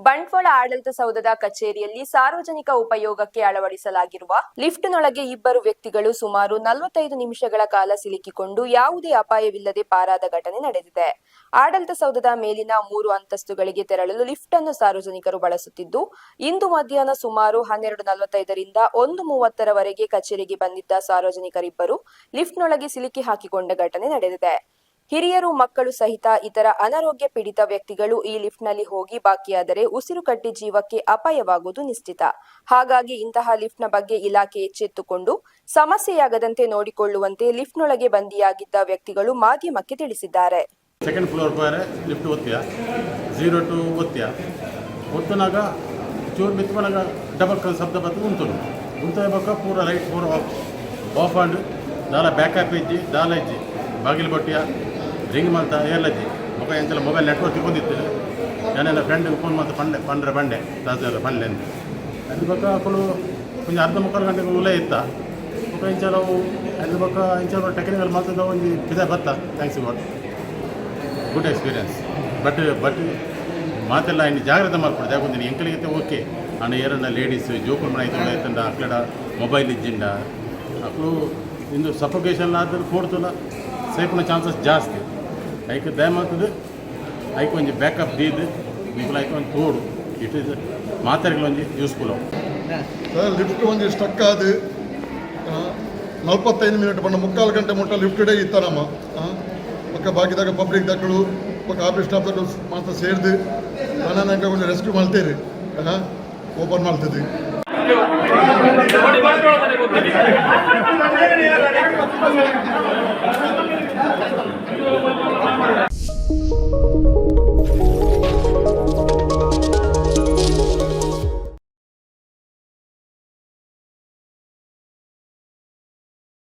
ಬಂಟ್ವಾಳ ಆಡಳಿತ ಸೌಧದ ಕಚೇರಿಯಲ್ಲಿ ಸಾರ್ವಜನಿಕ ಉಪಯೋಗಕ್ಕೆ ಅಳವಡಿಸಲಾಗಿರುವ ಲಿಫ್ಟ್ನೊಳಗೆ ಇಬ್ಬರು ವ್ಯಕ್ತಿಗಳು ಸುಮಾರು 45 ನಿಮಿಷಗಳ ಕಾಲ ಸಿಲುಕಿಕೊಂಡು ಯಾವುದೇ ಅಪಾಯವಿಲ್ಲದೆ ಪಾರಾದ ಘಟನೆ ನಡೆದಿದೆ. ಆಡಳಿತ ಸೌಧದ ಮೇಲಿನ 3 ಅಂತಸ್ತುಗಳಿಗೆ ತೆರಳಲು ಲಿಫ್ಟ್ ಅನ್ನು ಸಾರ್ವಜನಿಕರು ಬಳಸುತ್ತಿದ್ದು, ಇಂದು ಮಧ್ಯಾಹ್ನ ಸುಮಾರು 12:45 ರಿಂದ 1:30 ಕಚೇರಿಗೆ ಬಂದಿದ್ದ ಸಾರ್ವಜನಿಕರಿಬ್ಬರು ಲಿಫ್ಟ್ನೊಳಗೆ ಸಿಲುಕಿ ಹಾಕಿಕೊಂಡ ಘಟನೆ ನಡೆದಿದೆ. ಹಿರಿಯರು, ಮಕ್ಕಳು ಸಹಿತ ಇತರ ಅನಾರೋಗ್ಯ ಪೀಡಿತ ವ್ಯಕ್ತಿಗಳು ಈ ಲಿಫ್ಟ್ನಲ್ಲಿ ಹೋಗಿ ಬಾಕಿಯಾದರೆ ಉಸಿರುಕಟ್ಟಿ ಜೀವಕ್ಕೆ ಅಪಾಯವಾಗುವುದು ನಿಶ್ಚಿತ. ಹಾಗಾಗಿ ಇಂತಹ ಲಿಫ್ಟ್ನ ಬಗ್ಗೆ ಇಲಾಖೆ ಎಚ್ಚೆತ್ತುಕೊಂಡು ಸಮಸ್ಯೆಯಾಗದಂತೆ ನೋಡಿಕೊಳ್ಳುವಂತೆ ಲಿಫ್ಟ್ನೊಳಗೆ ಬಂದಿಯಾಗಿದ್ದ ವ್ಯಕ್ತಿಗಳು ಮಾಧ್ಯಮಕ್ಕೆ ತಿಳಿಸಿದ್ದಾರೆ. ಸೆಕೆಂಡ್ ಫ್ಲೋರ್ ಪೋರೆ ಲಿಫ್ಟ್ ಒತ್ತಿಯ 0 to ಒತ್ತಿಯ ಒತ್ತನಾಗ ಚೂರು ಬಿತ್ತುವನಾಗ ಡಬಲ್ ಕಲ್ ಶಬ್ದ ಬತ್ತು ಉಂಟು ಪೂರ ಲೈಟ್ ಪೂರ ಆಫ್ ಆಂಡ್ ದಾಲ ಬ್ಯಾಕಪ್ ಇಜ್ಜಿ ದಾಲ ಇಜ್ಜಿ ಬಾಗಿಲು ಬಟ್ಟಿಯ ರಿಂಗ್ ಮಾಡ್ತ ಏರ್ಲಜ್ಜಿ ಮುಖ ಎಂಚಲ ಮೊಬೈಲ್ ನೆಟ್ವರ್ಕ್ ತಿಕ್ಕೊಂಡಿತ್ತು. ನನ್ನ ಫ್ರೆಂಡಿಗೆ ಫೋನ್ ಮಾಡ್ತಾ ಪಂಡ್ರೆ ಬಂಡೆ ದಾಸರ ಪಂಡ್ಲೆ ಅಂತ ಅದ್ರ ಪಕ್ಕ ಅಕ್ಕಳು ಕೊಂಚ 30-40 ಗಂಟೆಗೆ ಉಲೇ ಇತ್ತ ಮುಖ ಇಂಚಲವು ಅದ್ರ ಪಕ್ಕ ಇಂಚಲ ಟೆಕ್ನಿಕಲ್ ಮಾತಾಡ ಒಂದು ಪಿದ ಬತ್ತ. Thanks god, good experience. But ಮಾತೆಲ್ಲ ಇನ್ನು ಜಾಗ್ರತೆ ಮಾಡ್ಕೊಡು ಜಾಗೊಂದಿನಿ ಎಂಕಲಿಗೆ ಓಕೆ ಅಣ್ಣ ಏರಣ್ಣ ಲೇಡೀಸ್ ಜೋಕುಲ್ ಮನೆ ಐತಂಡ ಐತಂಡ ಅಕ್ಕಡ ಮೊಬೈಲ್ ಇಜ್ಜಿಂಡ ಅಕ್ಕಳು ಇಂದು ಸಫೋಕೇಶನ್ ಆದ್ರೆ ಕೊಡ್ತಲ್ಲ ಸೇಫ್ನ ಚಾನ್ಸಸ್ ಜಾಸ್ತಿ. ಐಕೆ ದಯಮಾತದು ಐಕೆ ಒಂಜಿ ಬ್ಯಾಕಪ್ ದೀದು ನೀವು ಐಕೆ ಒಂದು ತೋಡು ಇಟ್ ಇಸ್ ಮಾತಾಡಿಗಳೊಂದು ಯೂಸ್ಫುಲ್ ಅವು. ಲಿಫ್ಟ್ ಒಂದು ಸ್ಟಕ್ ಆದು 45 ಮಿನಿಟ್ ಬಂದ 3/4 ಗಂಟೆ ಮುಟ್ಟ ಲಿಫ್ಟೇ ಇತ್ತ ನಮ್ಮ ಪಕ್ಕ ಬಾಕಿದಾಗ ಪಬ್ಲಿಕ್ ದಕ್ಕಳು ಪಕ್ಕ ಆಫೀಸ್ ಸ್ಟಾಫ್ಗಳು ಮಾತ್ರ ಸೇರಿದು ನನ್ನ ಒಂದು ರೆಸ್ಕ್ಯೂ ಮಾಡ್ತೀರಿ ಓಪನ್ ಮಾಡ್ತಿದ್ವಿ.